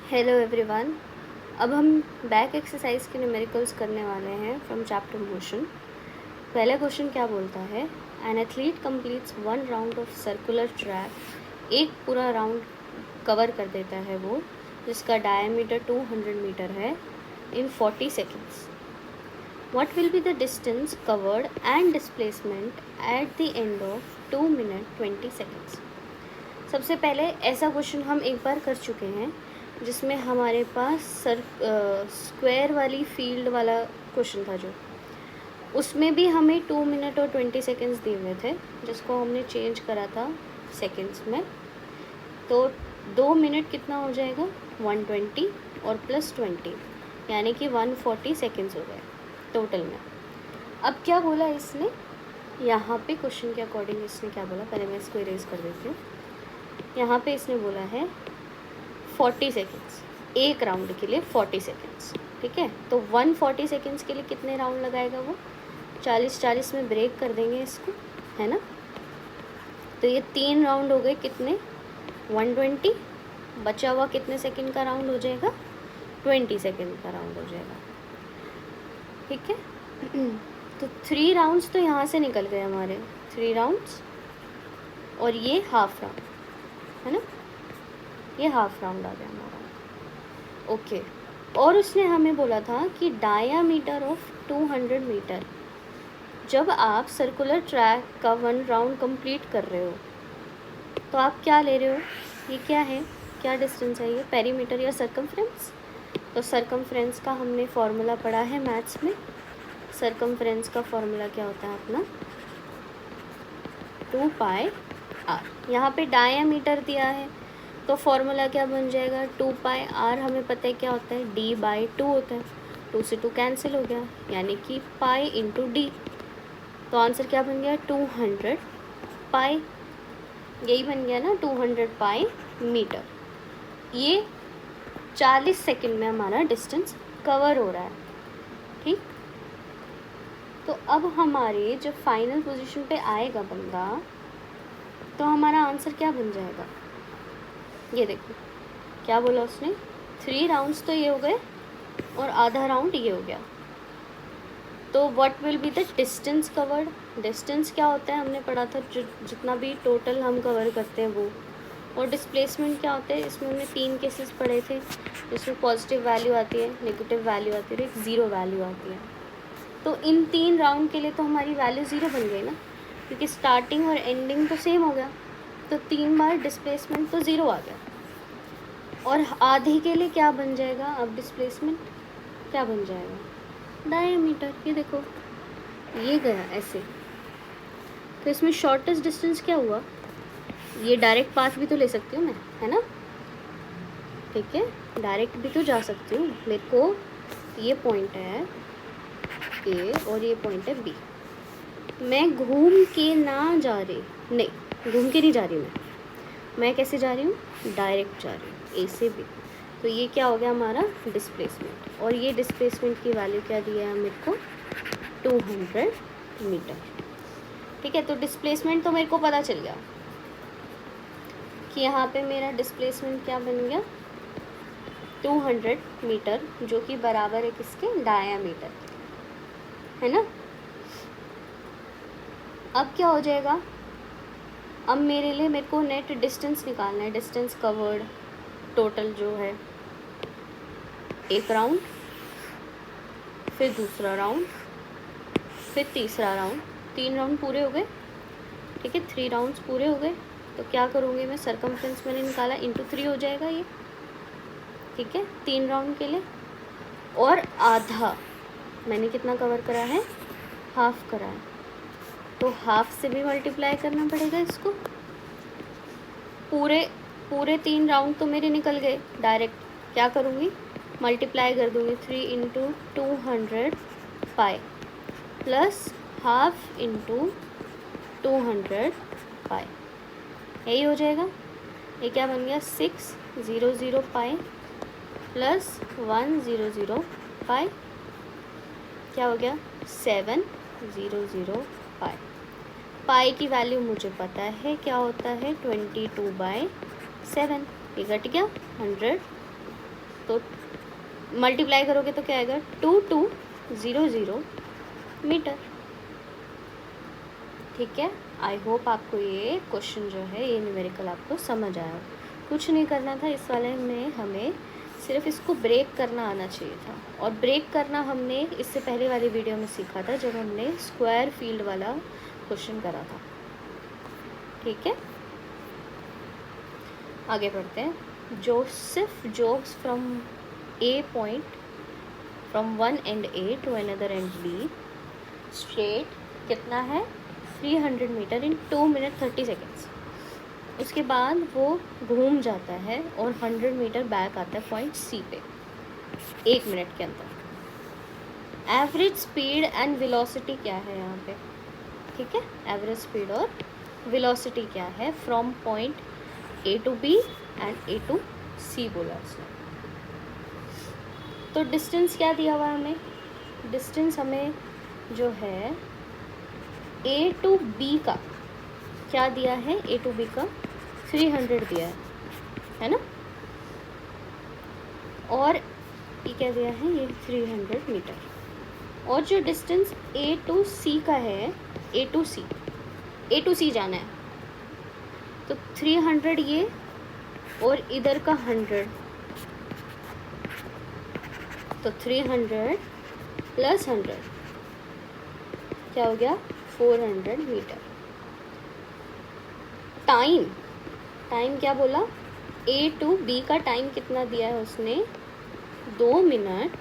Hello everyone. अब हम back exercise के न्यूमेरिकल्स करने वाले हैं फ्रॉम चैप्टर मोशन। पहला क्वेश्चन क्या बोलता है, an athlete completes 1 round of circular track. एक पूरा राउंड कवर कर देता है वो, जिसका डायमीटर 200 मीटर है, इन 40 seconds. What will be the distance covered and displacement at the end of 2 minute 20 seconds. सबसे पहले ऐसा क्वेश्चन हम एक बार कर चुके हैं जिसमें हमारे पास स्क्वायर वाली फील्ड वाला क्वेश्चन था, जो उसमें भी हमें 2 मिनट और 20 सेकेंड्स दिए हुए थे, जिसको हमने चेंज करा था सेकेंड्स में। तो 2 मिनट कितना हो जाएगा, 120 और प्लस 20 यानी कि 140 सेकेंड्स हो गए टोटल में। अब क्या बोला इसने यहाँ पे, क्वेश्चन के अकॉर्डिंग इसने क्या बोला, पहले मैं इसको इरेज कर देती हूँ। यहाँ पे इसने बोला है 40 सेकेंड्स, एक राउंड के लिए 40 सेकेंड्स, ठीक है। तो 140 सेकेंड्स के लिए कितने राउंड लगाएगा वो, 40-40 में ब्रेक कर देंगे इसको, है ना। तो ये 3 राउंड हो गए, कितने, 120। बचा हुआ कितने सेकेंड का राउंड हो जाएगा, 20 सेकेंड का राउंड हो जाएगा, ठीक है। तो 3 राउंड्स तो यहाँ से निकल गए हमारे, 3 राउंड्स, और ये हाफ राउंड है ना, ये हाफ राउंड आ गया हमारा, ओके। और उसने हमें बोला था कि डायामीटर ऑफ 200 मीटर, जब आप सर्कुलर ट्रैक का 1 राउंड कंप्लीट कर रहे हो तो आप क्या ले रहे हो, ये क्या है, क्या डिस्टेंस है ये, पेरीमीटर या सर्कमफ्रेंस। तो सर्कमफ्रेंस का हमने फॉर्मूला पढ़ा है मैथ्स में। सर्कमफ्रेंस का फॉर्मूला क्या होता है अपना, 2πr। यहाँ पे डायामीटर दिया है तो फॉर्मूला क्या बन जाएगा, 2πr। हमें पता है क्या होता है, d/2 होता है, 2 से 2 कैंसिल हो गया, यानी कि पाई इंटू डी। तो आंसर क्या बन गया, 200 पाई, यही बन गया ना, 200 पाई मीटर। ये 40 सेकंड में हमारा डिस्टेंस कवर हो रहा है, ठीक। तो अब हमारे जब फाइनल पोजीशन पे आएगा बंदा, तो हमारा आंसर क्या बन जाएगा, ये देखो क्या बोला उसने, 3 राउंड्स तो ये हो गए और आधा राउंड ये हो गया। तो what will be the distance covered, distance क्या होता है हमने पढ़ा था, जितना भी टोटल हम कवर करते हैं वो। और डिस्प्लेसमेंट क्या होता है, इसमें हमने 3 केसेस पढ़े थे, जिसमें पॉजिटिव वैल्यू आती है, नेगेटिव वैल्यू आती है, एक ज़ीरो वैल्यू आती है। तो इन 3 राउंड के लिए तो हमारी वैल्यू ज़ीरो बन गई ना, क्योंकि स्टार्टिंग और एंडिंग तो सेम हो गया। तो 3 बार डिस्प्लेसमेंट तो ज़ीरो आ गया। और आधे के लिए क्या बन जाएगा, अब डिस्प्लेसमेंट क्या बन जाएगा, डायमीटर। ये देखो ये गया ऐसे। तो इसमें शॉर्टेस्ट डिस्टेंस क्या हुआ, ये डायरेक्ट पाथ भी तो ले सकती हूँ मैं, है ना, ठीक है, डायरेक्ट भी तो जा सकती हूँ। मेरे को ये पॉइंट है ए और ये पॉइंट है बी, मैं घूम के ना जा रही, नहीं घूम के नहीं जा रही मैं कैसे जा रही हूँ, डायरेक्ट जा रही हूँ ए से बी। तो ये क्या हो गया हमारा डिस्प्लेसमेंट, और ये डिस्प्लेसमेंट की वैल्यू क्या दी है मेरे को, 200 मीटर, ठीक है। तो डिस्प्लेसमेंट तो मेरे को पता चल गया कि यहाँ पे मेरा डिस्प्लेसमेंट क्या बन गया, 200 मीटर, जो कि बराबर है किसके, डायामीटर, है ना। अब क्या हो जाएगा, अब मेरे को नेट डिस्टेंस निकालना है, डिस्टेंस कवर्ड टोटल जो है, एक राउंड, फिर दूसरा राउंड, फिर तीसरा राउंड, 3 राउंड पूरे हो गए, ठीक है, 3 राउंड्स पूरे हो गए। तो क्या करूँगी मैं, सर्कमफ्रेंस मैंने निकाला, इंटू 3 हो जाएगा ये, ठीक है, 3 राउंड के लिए। और आधा मैंने कितना कवर करा है, हाफ करा है, तो हाफ से भी मल्टीप्लाई करना पड़ेगा इसको। पूरे 3 राउंड तो मेरे निकल गए, डायरेक्ट क्या करूँगी, मल्टीप्लाई कर दूँगी, 3 into 200 pi plus half into 200 पाई, यही हो जाएगा। ये क्या बन गया, 600 पाई प्लस 100 पाई, क्या हो गया, 700 पाई। पाई की वैल्यू मुझे पता है क्या होता है, 22/7। ये घट गया 100, तो मल्टीप्लाई करोगे तो क्या आएगा 2200 मीटर। ठीक है, आई होप आपको ये क्वेश्चन जो है, ये न्यूमेरिकल आपको समझ आया। कुछ नहीं करना था इस वाले में, हमें सिर्फ इसको ब्रेक करना आना चाहिए था। और ब्रेक करना हमने इससे पहले वाली वीडियो में सीखा था जब हमने स्क्वायर फील्ड वाला क्वेश्चन करा था। ठीक है, आगे बढ़ते हैं। Joseph jogs from a point from one end A to another end B straight कितना है 300 मीटर इन 2 मिनट 30 सेकेंड्स। उसके बाद वो घूम जाता है और 100 मीटर बैक आता है पॉइंट सी पे 1 मिनट के अंदर। एवरेज स्पीड एंड वेलोसिटी क्या है यहाँ पे? ठीक है, एवरेज स्पीड और वेलोसिटी क्या है from point A to B and A to C बोला उसने। तो डिस्टेंस क्या दिया हुआ है हमें? डिस्टेंस हमें जो है ए टू बी का क्या दिया है? ए टू बी का 300 दिया है ना, और ये क्या दिया है? ये 300 मीटर। और जो डिस्टेंस ए टू सी का है, ए टू सी जाना है, तो 300 ये और इधर का 100, तो 300 प्लस 100 क्या हो गया? 400 मीटर। टाइम क्या बोला? ए टू बी का टाइम कितना दिया है उसने? 2 मिनट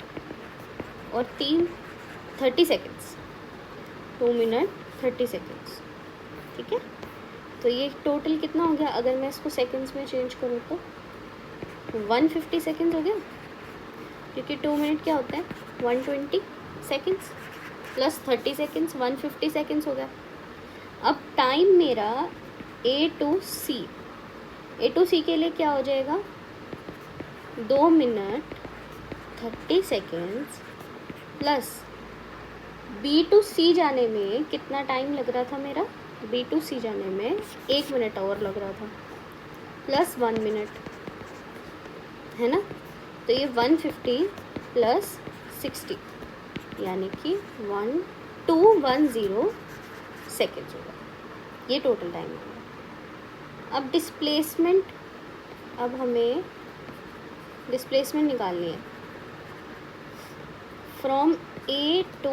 और 30 सेकेंड्स। 2 minute 30 seconds. ठीक है, तो ये टोटल कितना हो गया? अगर मैं इसको सेकेंड्स में चेंज करूँ तो 150 सेकेंड्स हो गया, क्योंकि 2 मिनट क्या होता है? 120 सेकेंड्स प्लस 30 सेकेंड्स 150 सेकेंड्स हो गया। अब टाइम मेरा ए टू सी के लिए क्या हो जाएगा? 2 minute 30 seconds plus B to C जाने में कितना टाइम लग रहा था मेरा? बी टू सी जाने में 1 मिनट और लग रहा था प्लस 1 मिनट, है ना। तो ये 150 प्लस 60 यानी कि 1210 सेकेंड्स होगा। ये टोटल टाइम होगा। अब डिस्प्लेसमेंट, अब हमें डिस्प्लेसमेंट निकालनी है फ्रॉम ए टू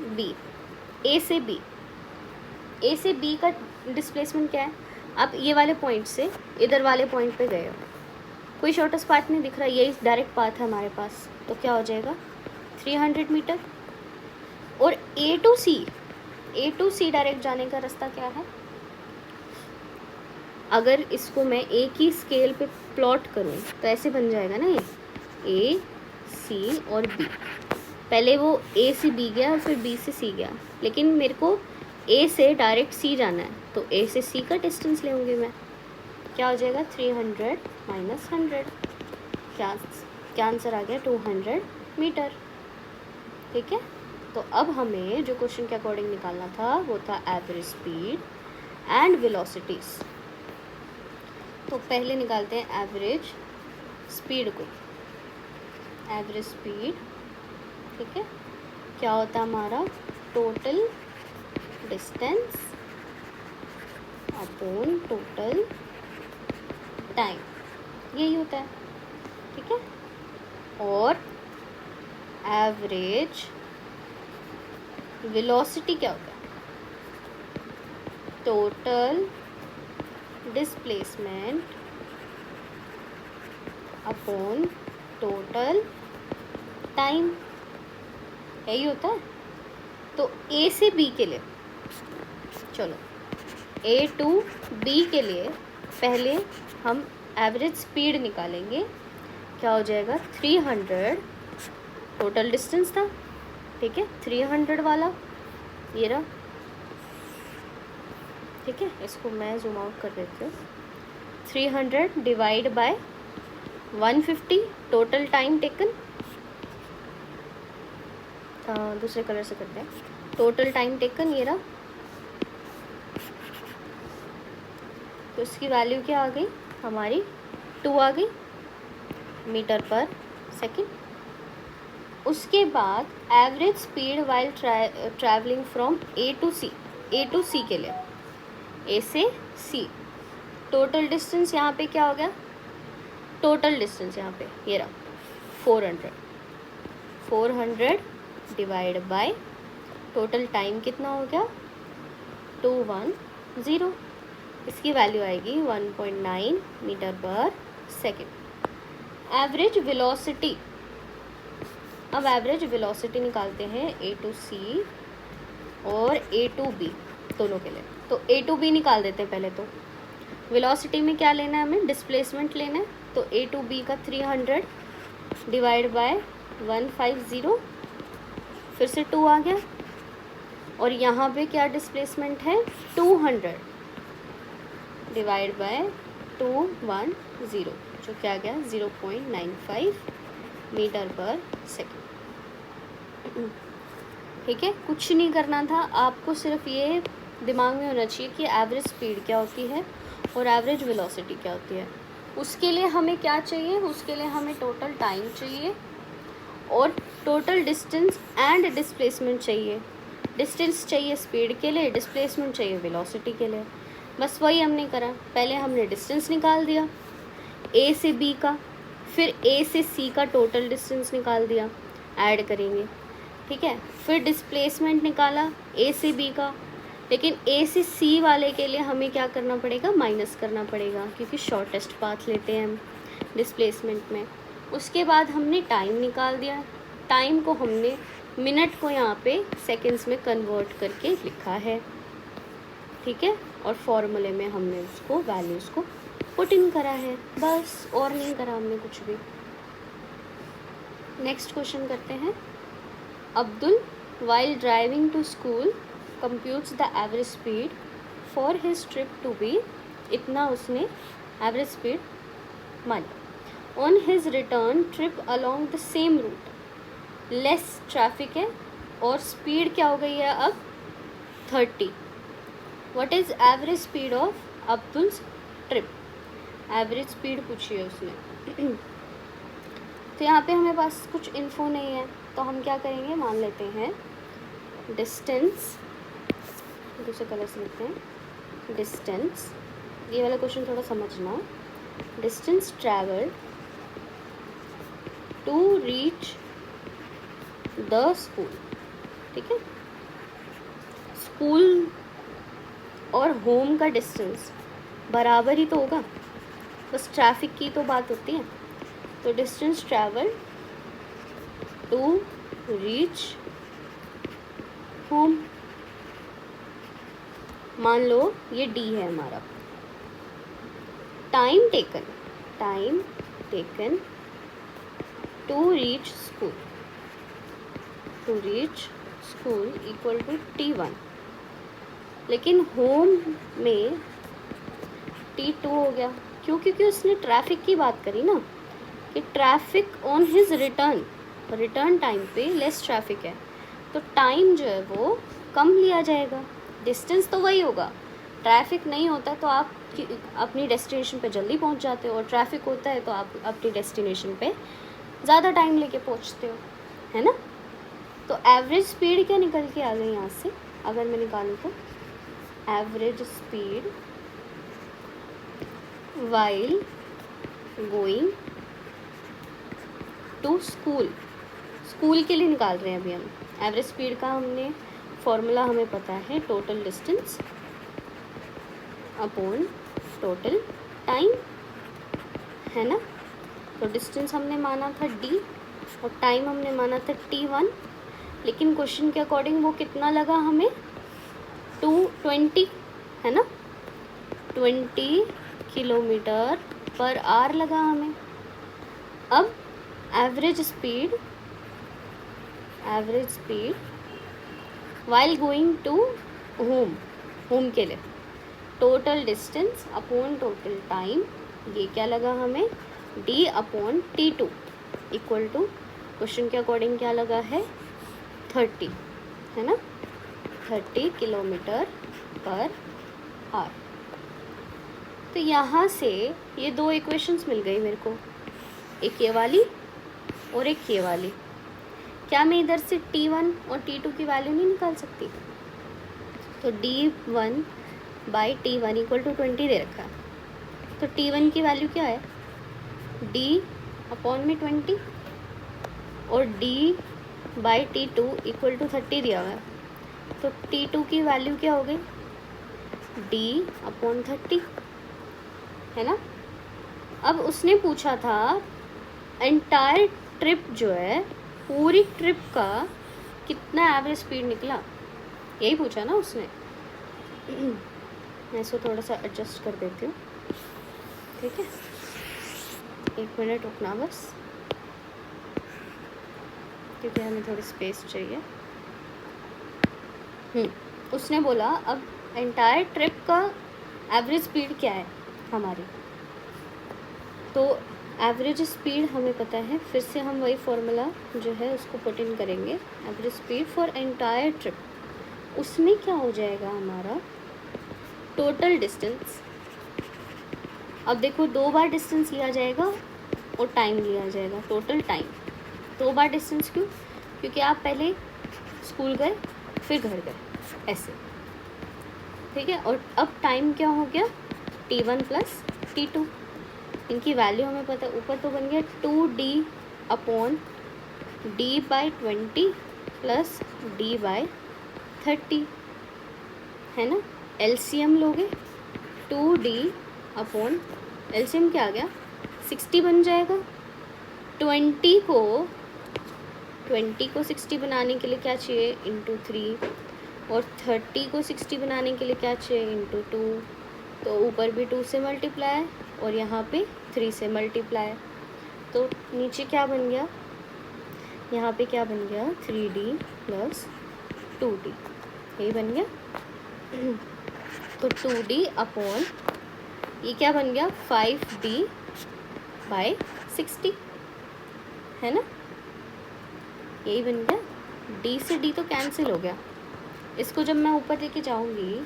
बी, ए से बी का डिस्प्लेसमेंट क्या है? आप ये वाले पॉइंट से इधर वाले पॉइंट पे गए हो, कोई शॉर्टेस्ट पाथ नहीं दिख रहा, यही डायरेक्ट पाथ है हमारे पास, तो क्या हो जाएगा? 300 मीटर। और ए टू सी डायरेक्ट जाने का रास्ता क्या है? अगर इसको मैं एक ही स्केल पे प्लॉट करूं तो ऐसे बन जाएगा ना, ये ए सी और बी। पहले वो ए से बी गया और फिर बी से सी गया, लेकिन मेरे को ए से डायरेक्ट सी जाना है, तो ए से सी का डिस्टेंस लेंगे मैं। क्या हो जाएगा? 300 माइनस 100, क्या आंसर आ गया? 200 मीटर। ठीक है, तो अब हमें जो क्वेश्चन के अकॉर्डिंग निकालना था वो था एवरेज स्पीड एंड वेलोसिटीज। तो पहले निकालते हैं एवरेज स्पीड को। एवरेज स्पीड, ठीक है, क्या होता है हमारा? Total distance upon total time, यही होता है। ठीक है, और एवरेज वेलोसिटी क्या होता है? Total displacement upon total time, यही होता है। तो ए से बी के लिए, चलो ए टू बी के लिए पहले हम एवरेज स्पीड निकालेंगे। क्या हो जाएगा? 300 टोटल डिस्टेंस था, ठीक है, 300 वाला ये रहा। ठीक है, इसको मैं जूम आउट कर देती हूँ। 300 divide by 150 total time taken, दूसरे कलर से करते हैं। टोटल टाइम टेकन ये रहा, तो इसकी वैल्यू क्या आ गई हमारी? 2 आ गई। Metre per second. उसके बाद average speed while travelling from A to C के लिए, ए से सी। टोटल डिस्टेंस यहाँ पे क्या हो गया, टोटल डिस्टेंस यहाँ पे ये रहा 400 डिवाइड बाय टोटल टाइम कितना हो गया 210। इसकी वैल्यू आएगी 1.9 metre per second. Average velocity, अब एवरेज वेलोसिटी निकालते हैं ए टू सी और ए टू बी दोनों के लिए। तो ए टू बी निकाल देते हैं पहले। तो वेलोसिटी में क्या लेना है हमें, डिस्प्लेसमेंट लेना है। तो ए टू बी का 300 डिवाइड बाय 150, फिर से 2 आ गया। और यहाँ पे क्या डिस्प्लेसमेंट है 200 डिवाइड बाय 210, जो क्या गया 0.95 मीटर पर सेकेंड। ठीक है, कुछ नहीं करना था आपको, सिर्फ ये दिमाग में होना चाहिए कि एवरेज स्पीड क्या होती है और एवरेज वेलोसिटी क्या होती है। उसके लिए हमें क्या चाहिए, उसके लिए हमें टोटल टाइम चाहिए और टोटल डिस्टेंस एंड डिस्प्लेसमेंट चाहिए। डिस्टेंस चाहिए स्पीड के लिए, डिस्प्लेसमेंट चाहिए वेलोसिटी के लिए। बस वही हमने करा। पहले हमने डिस्टेंस निकाल दिया ए से बी का, फिर ए से सी का टोटल डिस्टेंस निकाल दिया, ऐड करेंगे। ठीक है, फिर डिस्प्लेसमेंट निकाला ए से बी का, लेकिन ए से सी वाले के लिए हमें क्या करना पड़ेगा, माइनस करना पड़ेगा, क्योंकि शॉर्टेस्ट पाथ लेते हैं हम डिस्प्लेसमेंट में। उसके बाद हमने टाइम निकाल दिया। टाइम को हमने मिनट को यहाँ पे सेकंड्स में कन्वर्ट करके लिखा है। ठीक है, और फॉर्मूले में हमने उसको वैल्यूज़ को पुट इन करा है, बस और नहीं करा हमने कुछ भी। नेक्स्ट क्वेश्चन करते हैं। Abdul while driving to school computes the average speed for his trip to B, इतना उसने एवरेज स्पीड मानी। On his return trip along the same route, less traffic है और स्पीड क्या हो गई है अब 30। What is average speed of Abdul's trip, average speed पूछी है उसने। तो यहाँ पे हमें पास कुछ इन्फो नहीं है, तो हम क्या करेंगे, मान लेते हैं डिस्टेंस, दूसरे कलर से लिखते हैं डिस्टेंस। ये वाला क्वेश्चन थोड़ा समझना। Distance travelled to reach the school. ठीक है, स्कूल और होम का डिस्टेंस बराबर ही तो होगा, बस ट्रैफिक की तो बात होती है। तो distance travel to reach home, मान लो ये डी है हमारा। Time taken to reach school equal to T1, लेकिन होम में T2 हो गया। क्यों, क्योंकि उसने ट्रैफिक की बात करी ना, कि traffic on his return time पे लेस ट्रैफिक है, तो टाइम जो है वो कम लिया जाएगा। डिस्टेंस तो वही होगा, ट्रैफिक नहीं होता तो आप अपनी डेस्टिनेशन पे जल्दी पहुंच जाते हो, और ट्रैफिक होता है तो आप अपनी डेस्टिनेशन पे ज़्यादा टाइम लेके पहुंचते हो, है ना। तो एवरेज स्पीड क्या निकल के आ गई यहाँ से, अगर मैं निकालूँ तो average speed while going to school के लिए निकाल रहे हैं अभी हम। एवरेज स्पीड का हमने फॉर्मूला हमें पता है, total distance upon total time, है ना। तो डिस्टेंस हमने माना था D और टाइम हमने माना था T1, लेकिन क्वेश्चन के अकॉर्डिंग वो कितना लगा हमें 220, है ना, 20 किलोमीटर पर आवर लगा हमें। अब average speed while going to home के लिए, total distance upon total time, ये क्या लगा हमें D upon T2 equal to question के अकॉर्डिंग क्या लगा है 30, है ना, 30 किलोमीटर पर आवर। तो यहाँ से ये दो इक्वेशंस मिल गई मेरे को। एक ये वाली और एक ये वाली। क्या मैं इधर से T1 और T2 की वैल्यू नहीं निकाल सकती? तो D1 by T1 equal to 20 दे रखा है, तो T1 की वैल्यू क्या है? D अपॉन में 20 और D by T2 equal to 30 दिया हुआ है, तो T2 की वैल्यू क्या हो गई? D अपॉन 30, है ना। अब उसने पूछा था एंटायर ट्रिप जो है, पूरी ट्रिप का कितना एवरेज स्पीड निकला, यही पूछा ना उसने। मैं इसको थोड़ा सा एडजस्ट कर देती हूँ, ठीक है, 1 मिनट रुकना बस, क्योंकि हमें थोड़ी स्पेस चाहिए। उसने बोला अब एंटायर ट्रिप का एवरेज स्पीड क्या है हमारी, तो एवरेज स्पीड हमें पता है, फिर से हम वही फॉर्मूला जो है उसको पुट इन करेंगे, average speed for entire trip. उसमें क्या हो जाएगा हमारा टोटल डिस्टेंस। अब देखो 2 बार डिस्टेंस लिया जाएगा और टाइम लिया जाएगा, टोटल टाइम। 2 बार डिस्टेंस क्यों? क्योंकि आप पहले स्कूल गए फिर घर गए, ऐसे, ठीक है। और अब टाइम क्या हो गया? T1 प्लस T2, इनकी वैल्यू हमें पता है, ऊपर तो बन गया 2D upon D by 20 plus D by 30, है ना। LCM लोगे 2D अपॉन LCM क्या आ गया? 60 बन जाएगा। 20 को 60 बनाने के लिए क्या चाहिए? इंटू 3, और 30 को 60 बनाने के लिए क्या चाहिए? इंटू 2, तो ऊपर भी 2 से मल्टीप्लाई और यहाँ पे 3 से मल्टीप्लाई, तो नीचे क्या बन गया? यहाँ पे क्या बन गया? 3D प्लस 2D, यही बन गया। तो 2D अपॉन ये क्या बन गया? 5D बाई 60, है ना, यही बन गया। D से D तो कैंसिल हो गया, इसको जब मैं ऊपर लेके जाऊँगी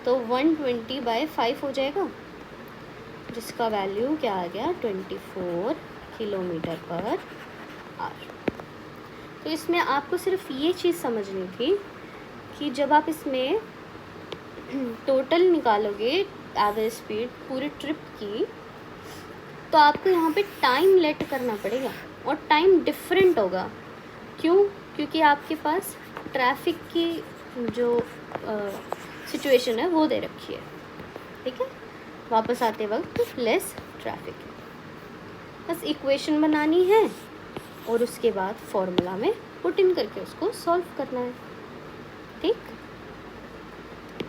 तो 120 बाई 5 हो जाएगा, जिसका वैल्यू क्या आ गया? 24 किलोमीटर पर आवर। तो इसमें आपको सिर्फ ये चीज़ समझनी थी कि जब आप इसमें टोटल निकालोगे एवरेज स्पीड पूरी ट्रिप की, तो आपको यहाँ पे टाइम लेट करना पड़ेगा और टाइम डिफरेंट होगा। क्यों? क्योंकि आपके पास ट्रैफिक की जो सिचुएशन है वो दे रखी है, ठीक है। वापस आते वक्त लेस ट्रैफिक है, बस इक्वेशन बनानी है और उसके बाद फॉर्मूला में पुट इन करके उसको सॉल्व करना है, ठीक।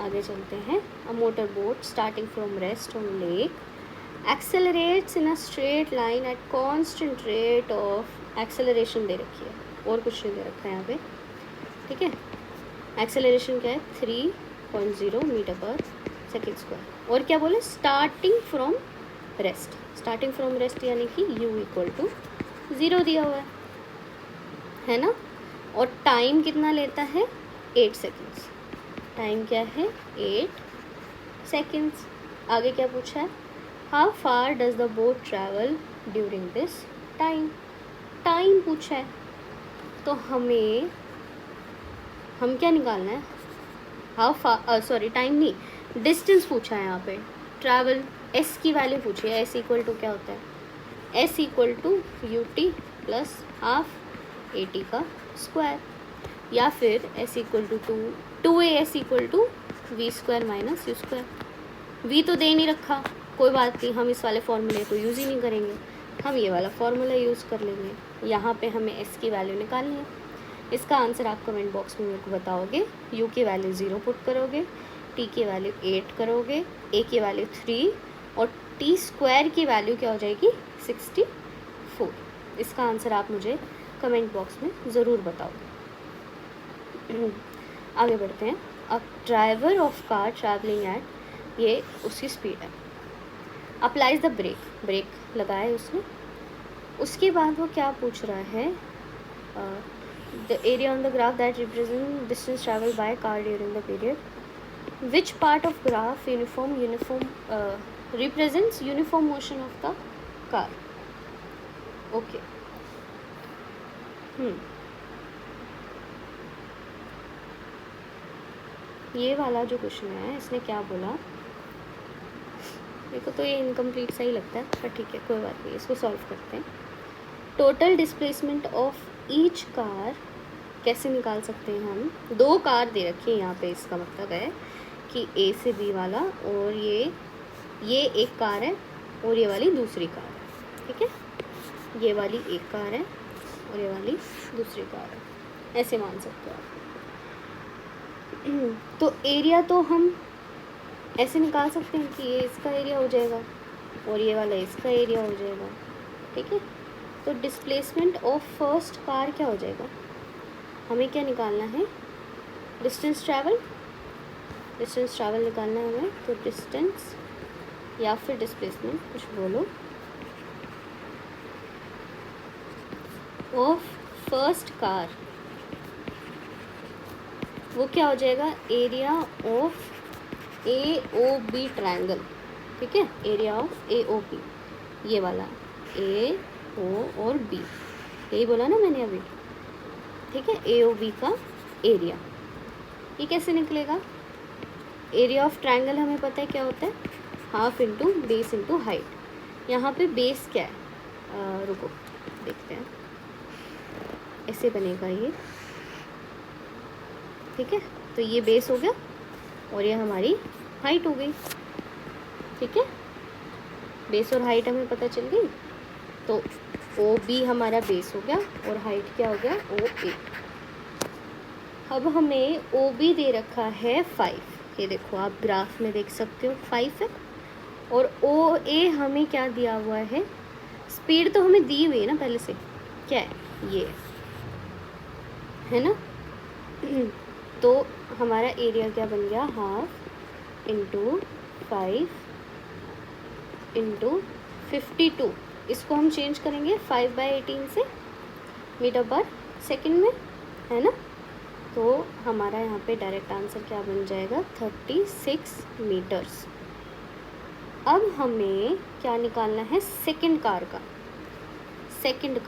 आगे चलते हैं। A motor boat starting from rest on lake accelerates in a straight line at constant rate of acceleration दे रखी है, और कुछ नहीं दे रखा है यहाँ पे, ठीक है। एक्सेलरेशन क्या है? 3.0 मीटर पर सेकेंड स्क्वायर। और क्या बोले? Starting from rest. Starting from rest यानी कि u इक्वल टू 0 दिया हुआ है ना। और टाइम कितना लेता है? 8 सेकेंड्स। टाइम क्या है? 8 सेकेंड्स। आगे क्या पूछा है? How far does the boat travel during this time. Time पूछा है, तो हम क्या निकालना है? हाउ फार, सॉरी टाइम नहीं, डिस्टेंस पूछा है यहाँ पे। ट्रैवल s की वैल्यू पूछी है। s इक्वल टू क्या होता है? s equal to ut plus half at का स्क्वायर, या फिर s equal to 2as equal to v square minus u square. v तो दे नहीं रखा, कोई बात नहीं, हम इस वाले फॉर्मूले को यूज़ ही नहीं करेंगे, हम ये वाला फॉर्मूला यूज़ कर लेंगे। यहाँ पे हमें s की वैल्यू निकालनी है। इसका आंसर आप कमेंट बॉक्स में मेरे को बताओगे। u की वैल्यू 0 पुट करोगे, t की वैल्यू 8 करोगे, a की वैल्यू 3 और t स्क्वायर की वैल्यू क्या हो जाएगी? 64। इसका आंसर आप मुझे कमेंट बॉक्स में ज़रूर बताओगे। आगे बढ़ते हैं। अब driver of car travelling eight, ये उसकी स्पीड है। अप्लाइज द ब्रेक, ब्रेक लगाए उसने। उसके बाद वो क्या पूछ रहा है? The area on the graph that represent distance travel by car during the period. Which part of graph uniform represents uniform motion of the car. Okay. ये वाला जो क्वेश्चन है इसने क्या बोला, मेरे को तो ये इनकम्प्लीट सा ही लगता है, पर ठीक है कोई बात नहीं, इसको सॉल्व करते हैं। Total displacement of each car कैसे निकाल सकते हैं हम? 2 कार दे रखी है यहाँ पे, इसका मतलब है कि ए से बी वाला, और ये एक कार है और ये वाली दूसरी कार है, ठीक है। ये वाली एक कार है और ये वाली दूसरी कार है, ऐसे मान सकते हो आप। तो एरिया तो हम ऐसे निकाल सकते हैं कि ये इसका एरिया हो जाएगा और ये वाला इसका एरिया हो जाएगा, ठीक है। तो डिस्प्लेसमेंट ऑफ फर्स्ट कार क्या हो जाएगा? हमें क्या निकालना है? डिस्टेंस ट्रैवल निकालना है हमें। तो डिस्टेंस या फिर डिस्प्लेसमेंट, कुछ बोलो, ऑफ फर्स्ट कार, वो क्या हो जाएगा? एरिया ऑफ AOB ट्रायंगल, ठीक है। एरिया ऑफ AOB, ये वाला AO और B, यही बोला ना मैंने अभी, ठीक है। AOB का एरिया, ये कैसे निकलेगा? एरिया ऑफ ट्रायंगल हमें पता है क्या होता है, half into base into height. यहाँ पे बेस क्या है? रुको देखते हैं, ऐसे बनेगा ये, ठीक है। तो ये बेस हो गया और ये हमारी हाइट हो गई, ठीक है। बेस और हाइट हमें पता चल गई, तो OB हमारा बेस हो गया और हाइट क्या हो गया? OA। अब हमें OB दे रखा है 5, ये देखो आप ग्राफ में देख सकते हो 5 है, और OA हमें क्या दिया हुआ है? स्पीड तो हमें दी हुई है ना पहले से, क्या है? ये है ना। तो हमारा एरिया क्या बन गया? हाफ इंटू 5 इंटू 52, इसको हम चेंज करेंगे 5/18 से मीटर पर सेकेंड में, है ना। तो हमारा यहाँ पे डायरेक्ट आंसर क्या बन जाएगा? 36 मीटर्स। अब हमें क्या निकालना है? सेकंड कार का। सेकंड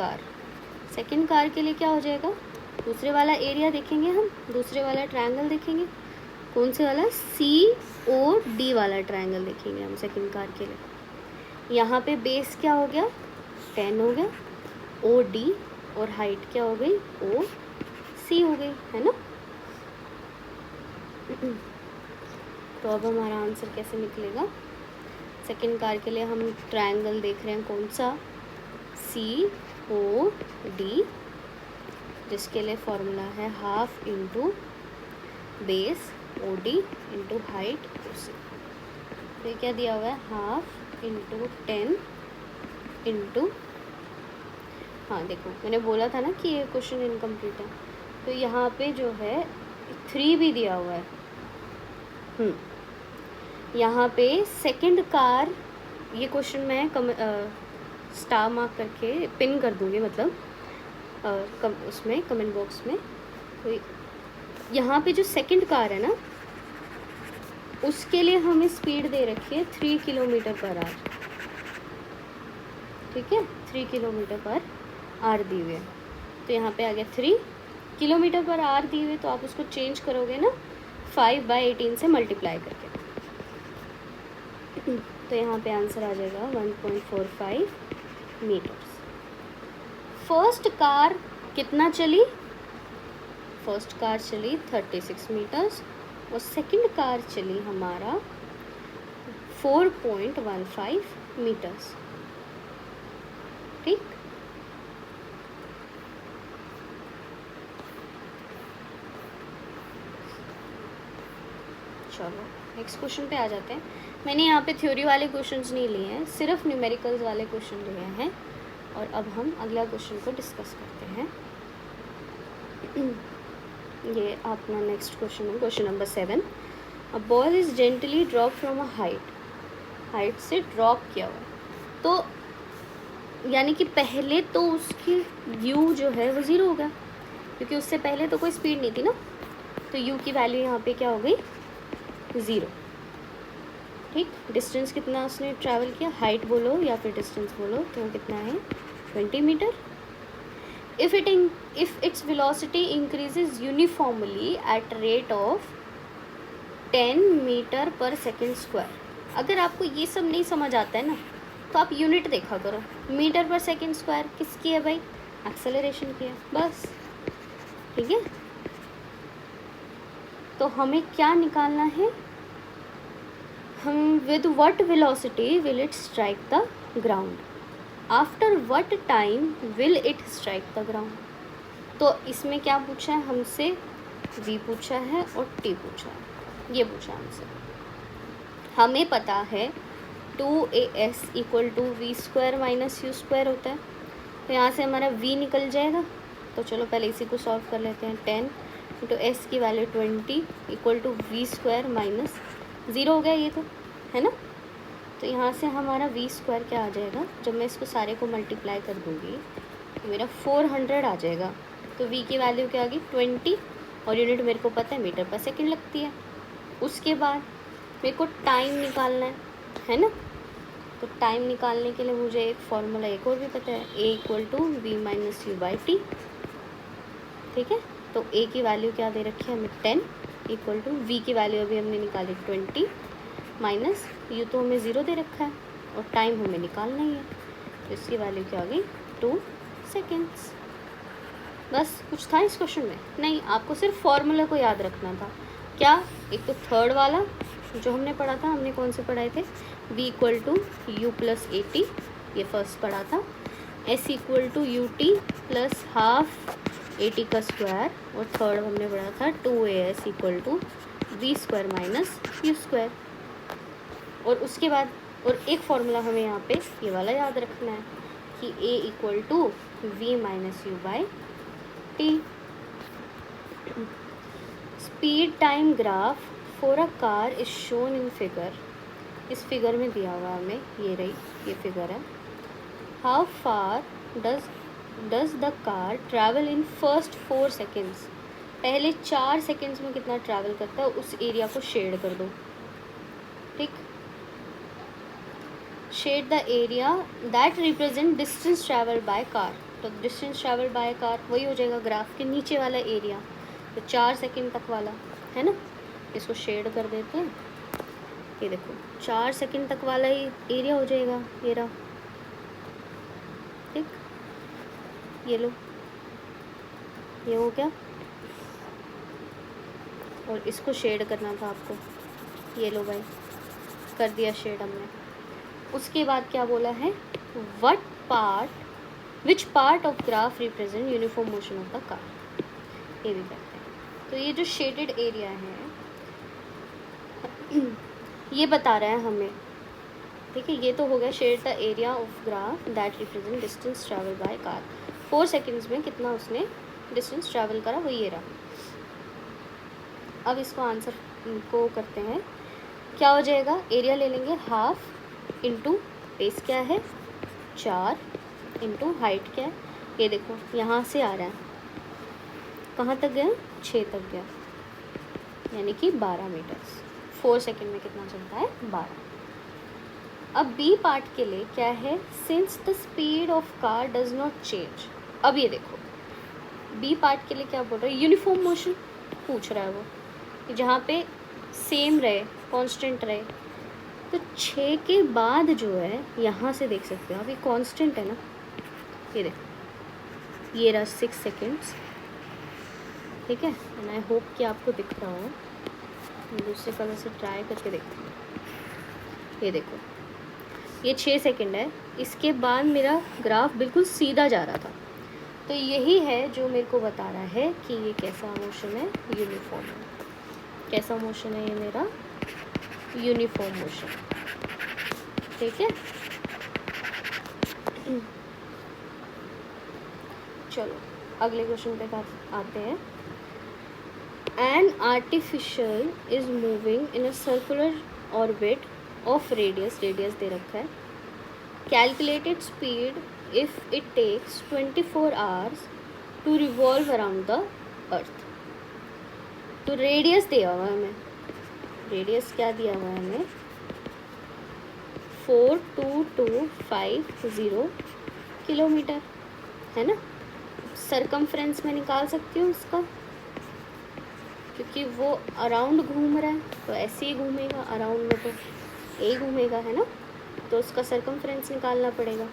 कार के लिए क्या हो जाएगा? दूसरे वाला एरिया देखेंगे हम, दूसरे वाला ट्रायंगल देखेंगे, कौन से वाला? COD वाला ट्रायंगल देखेंगे हम सेकंड कार के लिए। यहाँ पे बेस क्या हो गया? 10 हो गया, OD, और हाइट क्या हो गई? OC हो गई, है ना। तो अब हमारा आंसर कैसे निकलेगा? सेकंड कार के लिए हम ट्रायंगल देख रहे हैं, कौन सा? COD, जिसके लिए फॉर्मूला है half into base OD into height OC। तो ये क्या दिया हुआ है? हाफ इंटू 10 इंटू, हाँ देखो मैंने बोला था ना कि ये क्वेश्चन इनकम्प्लीट है, तो यहाँ पे जो है 3 भी दिया हुआ है। यहाँ पे सेकंड कार, ये क्वेश्चन मैं स्टार मार्क करके पिन कर दूँगी, मतलब उसमें कमेंट बॉक्स में। तो यहाँ पे जो सेकंड कार है ना, उसके लिए हमें स्पीड दे रखी है 3 किलोमीटर पर आवर, ठीक है। 3 किलोमीटर पर आवर दी हुई है, तो यहाँ पे आ गया 3 किलोमीटर पर आवर दी हुई है, तो आप उसको चेंज करोगे ना 5/18 से मल्टीप्लाई करके, तो यहाँ पे आंसर आ जाएगा 1.45 मीटर्स। फर्स्ट कार कितना चली? फर्स्ट कार चली 36 मीटर्स और सेकंड कार चली हमारा 4.15 मीटर्स, ठीक। चलो नेक्स्ट क्वेश्चन पे आ जाते हैं। मैंने यहाँ पे थ्योरी वाले क्वेश्चंस नहीं लिए हैं, सिर्फ न्यूमेरिकल्स वाले क्वेश्चन लिए हैं, और अब हम अगला क्वेश्चन को डिस्कस करते हैं। ये अपना नेक्स्ट क्वेश्चन है, question number 7। A ball is gently drop from a height से ड्रॉप किया हुआ, तो यानी कि पहले तो उसकी u जो है वो 0 होगा, क्योंकि उससे पहले तो कोई स्पीड नहीं थी ना, तो u की वैल्यू यहाँ पे क्या हो गई? 0, ठीक। डिस्टेंस कितना उसने ट्रैवल किया? हाइट बोलो या फिर डिस्टेंस बोलो, तो कितना है? 20 metre. if its velocity increases uniformly at rate of 10 metre per second square. अगर आपको ये सब नहीं समझ आता है ना, तो आप यूनिट देखा करो। मीटर पर सेकेंड स्क्वायर किसकी है भाई? एक्सेलरेशन की है, बस। ठीक है, तो हमें क्या निकालना है? हम with what velocity will it strike the ground, after what time will it strike the ground. तो इसमें क्या पूछा है हमसे? v पूछा है और t पूछा है, ये पूछा है हमसे। हमें पता है 2as equal to v square minus u square होता है, तो यहाँ से हमारा v निकल जाएगा। तो चलो पहले इसी को सॉल्व कर लेते हैं। 10 इंटू एस की value 20 equal to v square minus 0 हो गया ये तो, है ना। तो यहाँ से हमारा वी स्क्वायर क्या आ जाएगा? जब मैं इसको सारे को मल्टीप्लाई कर दूँगी तो मेरा 400 आ जाएगा। तो v की वैल्यू क्या आ गई? 20, और यूनिट मेरे को पता है मीटर पर सेकेंड लगती है। उसके बाद मेरे को टाइम निकालना है ना। तो टाइम निकालने के लिए मुझे एक फॉर्मूला एक और भी पता है, a equal to v minus u by t. ठीक है, तो a की वैल्यू क्या दे रखी है हमें? 10 इक्वल टू v की वैल्यू अभी हमने निकाली 20 माइनस यू तो हमें 0 दे रखा है, और टाइम हमें निकालना ही है। तो इसकी वैल्यू क्या आ गई? 2 सेकेंड्स। बस कुछ था इस क्वेश्चन में? नहीं, आपको सिर्फ फॉर्मूला को याद रखना था। क्या? एक तो थर्ड वाला जो हमने पढ़ा था, हमने कौन से पढ़ाए थे? v equal to u plus a t, ये फर्स्ट पढ़ा था। s equal to u t plus half a t का स्क्वायर, और थर्ड हमने पढ़ा था 2as equal to v square minus u square. और उसके बाद और एक फॉर्मूला हमें यहाँ पे ये वाला याद रखना है कि a equal to v minus u by t. Speed time graph for a car is shown in figure. इस फिगर में दिया हुआ हमें, ये रही ये फिगर है। How far does the car travel in first 4 seconds. पहले 4 सेकेंड्स में कितना ट्रैवल करता है, उस एरिया को शेड कर दो। ठीक, shade the area that represent distance travel by car. तो डिस्टेंस ट्रैवल बाय कार वही हो जाएगा ग्राफ के नीचे वाला एरिया, तो 4 सेकेंड तक वाला, है ना। इसको शेड कर देते हैं। ये देखो 4 सेकेंड तक वाला ही एरिया हो जाएगा, ये रहा। ठीक, ये लो, ये हो गया। और इसको शेड करना था आपको, ये लो भाई, कर दिया शेड हमने। उसके बाद क्या बोला है? Which part of graph represent uniform motion of the car. ये भी करते हैं। तो ये जो शेडेड एरिया है ये बता रहा है हमें। ठीक है, ये तो हो गया shade the area of graph that represent distance travel by car. 4 seconds में कितना उसने डिस्टेंस ट्रैवल करा, वो ये रहा। अब इसको आंसर को करते हैं। क्या हो जाएगा? एरिया ले लेंगे हाफ इंटू बेस क्या है 4 इंटू हाइट क्या है, ये देखो यहाँ से आ रहा है, कहाँ तक गया? 6 तक गया, यानी कि 12 मीटर्स। 4 सेकेंड में कितना चलता है? 12। अब बी पार्ट के लिए क्या है? Since the speed of car does not change. अब ये देखो बी पार्ट के लिए क्या बोल रहा है? यूनिफॉर्म मोशन पूछ रहा है वो, कि जहाँ पे सेम रहे, कांस्टेंट रहे। तो 6 के बाद जो है यहाँ से देख सकते हो आप, ये कांस्टेंट है ना। ये देखो ये रहा 6 सेकेंड्स। ठीक है, एंड आई होप कि आपको दिख रहा हो। मैं दूसरे कलर से ट्राई करके देखती हूँ। ये देखो ये 6 सेकेंड है, इसके बाद मेरा ग्राफ बिल्कुल सीधा जा रहा था। तो यही है जो मेरे को बता रहा है कि ये कैसा मोशन है? यूनिफॉर्म है। कैसा मोशन है ये मेरा? Uniform motion. ठीक है, चलो अगले क्वेश्चन पे आते हैं। An artificial is moving in a circular orbit of radius दे रखा है। Calculated speed if it takes 24 hours to revolve around the earth. तो रेडियस दिया हुआ है हमें, रेडियस क्या दिया हुआ है हमें? 42250 किलोमीटर, है ना। सरकमफ्रेंस में निकाल सकती हूँ इसका, क्योंकि वो अराउंड घूम रहा है तो ऐसे ही घूमेगा, अराउंड में तो ए घूमेगा, है ना। तो उसका सरकमफ्रेंस निकालना पड़ेगा,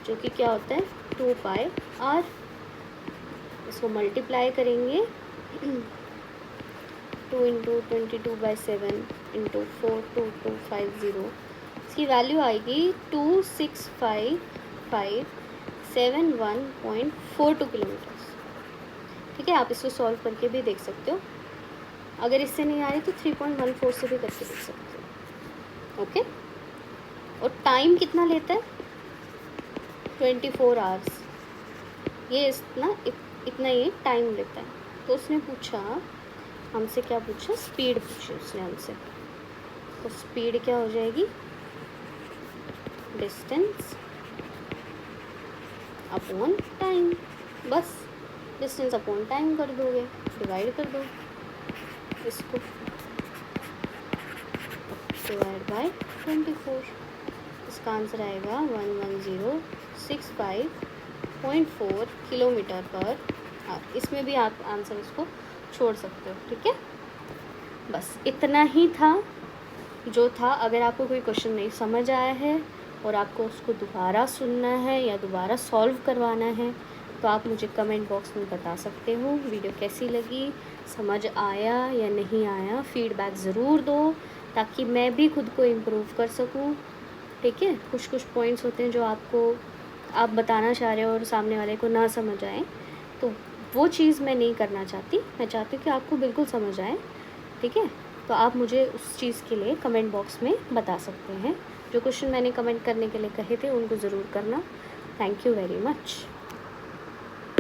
जो कि क्या होता है 2πr। इसको मल्टीप्लाई करेंगे 2 × 22/7 × 42250, इसकी वैल्यू आएगी 265,571.42 किलोमीटर्स। ठीक है, आप इसको सॉल्व करके भी देख सकते हो। अगर इससे नहीं आ रही तो 3.14 से भी करके देख सकते हो। ओके, और टाइम कितना लेता है 24 आवर्स, ये इतना ये टाइम लेता है। तो उसने पूछा हमसे, क्या पूछा, स्पीड पूछी उसने हमसे। तो स्पीड क्या हो जाएगी, डिस्टेंस अपॉन टाइम, बस डिस्टेंस अपॉन टाइम कर दोगे, डिवाइड कर दो इसको, डिवाइड बाय 24। इसका आंसर आएगा 11065.4 किलोमीटर पर आवर। इसमें भी आप आंसर इसको छोड़ सकते हो। ठीक है, बस इतना ही था जो था। अगर आपको कोई क्वेश्चन नहीं समझ आया है और आपको उसको दोबारा सुनना है या दोबारा सॉल्व करवाना है तो आप मुझे कमेंट बॉक्स में बता सकते हो। वीडियो कैसी लगी, समझ आया या नहीं आया, फीडबैक ज़रूर दो ताकि मैं भी खुद को इम्प्रूव कर सकूं। ठीक है, कुछ पॉइंट्स होते हैं जो आप बताना चाह रहे हो और सामने वाले को ना समझ आए, तो वो चीज़ मैं नहीं करना चाहती। मैं चाहती हूँ कि आपको बिल्कुल समझ आए। ठीक है, तो आप मुझे उस चीज़ के लिए कमेंट बॉक्स में बता सकते हैं। जो क्वेश्चन मैंने कमेंट करने के लिए कहे थे उनको ज़रूर करना। Thank you very much.